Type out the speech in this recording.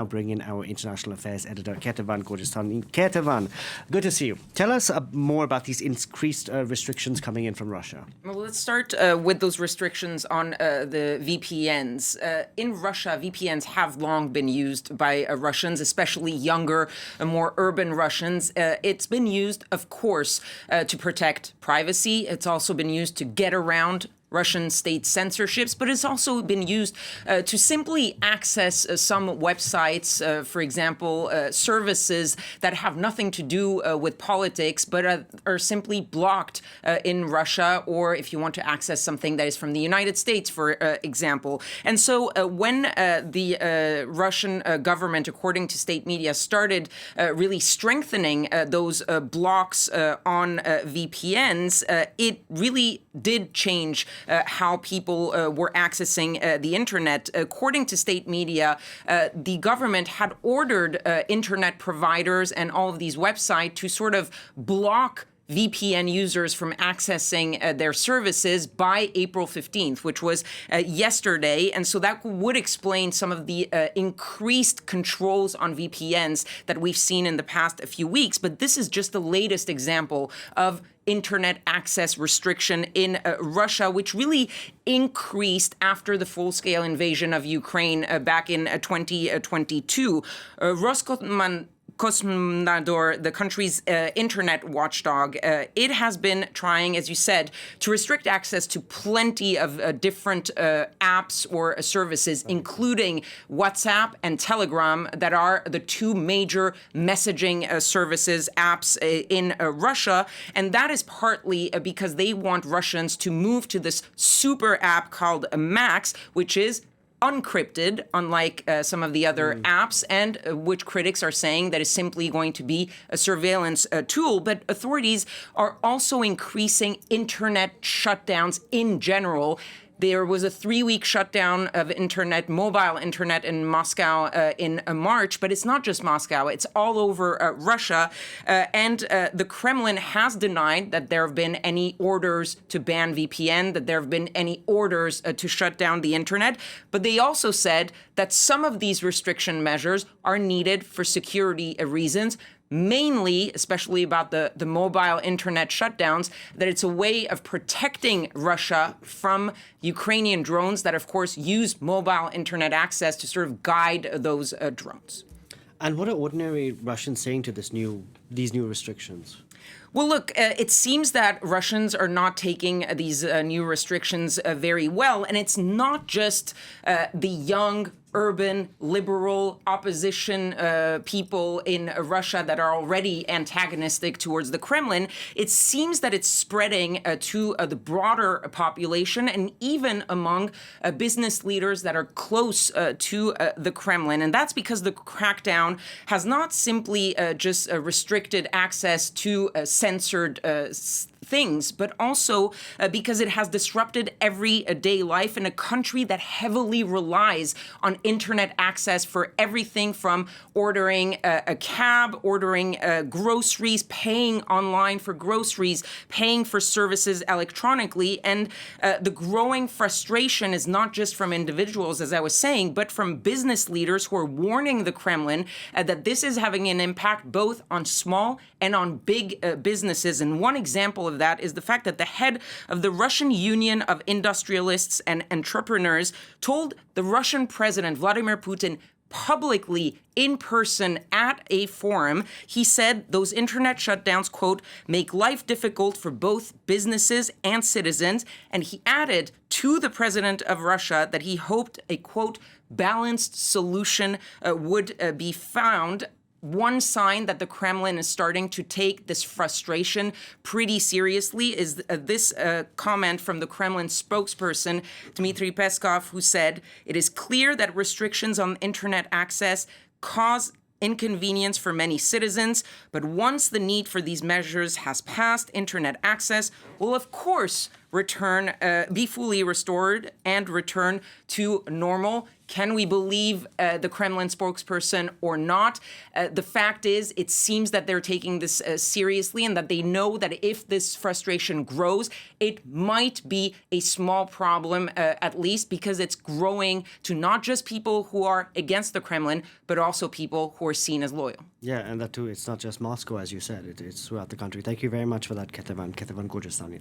I'll bring in our international affairs editor, Ketevan Gojestani. Ketevan, good to see you. Tell us more about these increased restrictions coming in from Russia. Well, let's start with those restrictions on the VPNs. In Russia, VPNs have long been used by Russians, especially younger, more urban Russians. It's been used, of course, to protect privacy. It's also been used to get around Russian state censorships, but it's also been used to simply access some websites, for example, services that have nothing to do with politics, but are simply blocked in Russia, or if you want to access something that is from the United States, for example. And so when the Russian government, according to state media, started really strengthening those blocks on VPNs, it really did change how people were accessing the internet. According to state media, the government had ordered internet providers and all of these websites to sort of block VPN users from accessing their services by April 15th, which was yesterday. And so that would explain some of the increased controls on VPNs that we've seen in the past few weeks. But this is just the latest example of internet access restriction in Russia, which really increased after the full-scale invasion of Ukraine back in 2022. Roskomnadzor, the country's internet watchdog, it has been trying, as you said, to restrict access to plenty of different apps or services, including WhatsApp and Telegram, that are the two major messaging services, apps in Russia. And that is partly because they want Russians to move to this super app called Max, which is uncrypted, unlike some of the other apps, and which critics are saying that is simply going to be a surveillance tool. But authorities are also increasing internet shutdowns in general. There was a 3-week shutdown of mobile internet in Moscow in March, but it's not just Moscow, it's all over Russia. And the Kremlin has denied that there have been any orders to ban VPN, that there have been any orders to shut down the internet. But they also said that some of these restriction measures are needed for security reasons, mainly, especially about the mobile internet shutdowns, that it's a way of protecting Russia from Ukrainian drones that, of course, use mobile internet access to sort of guide those drones. And what are ordinary Russians saying to these new restrictions? Well, look, it seems that Russians are not taking these new restrictions very well. And it's not just the young, urban, liberal opposition people in Russia that are already antagonistic towards the Kremlin. It seems that it's spreading to the broader population and even among business leaders that are close to the Kremlin. And that's because the crackdown has not simply just restricted access to censored things, but also because it has disrupted everyday life in a country that heavily relies on internet access for everything from ordering a cab, ordering groceries, paying online for groceries, paying for services electronically. And the growing frustration is not just from individuals, as I was saying, but from business leaders who are warning the Kremlin that this is having an impact both on small and on big businesses. And one example of that is the fact that the head of the Russian Union of Industrialists and Entrepreneurs told the Russian President Vladimir Putin publicly in person at a forum, he said those internet shutdowns, quote, make life difficult for both businesses and citizens. And he added to the president of Russia that he hoped a, quote, balanced solution would be found. One sign that the Kremlin is starting to take this frustration pretty seriously is this comment from the Kremlin spokesperson, Dmitry Peskov, who said, it is clear that restrictions on internet access cause inconvenience for many citizens, but once the need for these measures has passed, internet access will, of course, be fully restored and return to normal. Can we believe the Kremlin spokesperson or not? The fact is, it seems that they're taking this seriously and that they know that if this frustration grows, it might be a small problem, at least, because it's growing to not just people who are against the Kremlin, but also people who are seen as loyal. Yeah, and that too, it's not just Moscow, as you said. It's throughout the country. Thank you very much for that, Ketevan Gurjestani.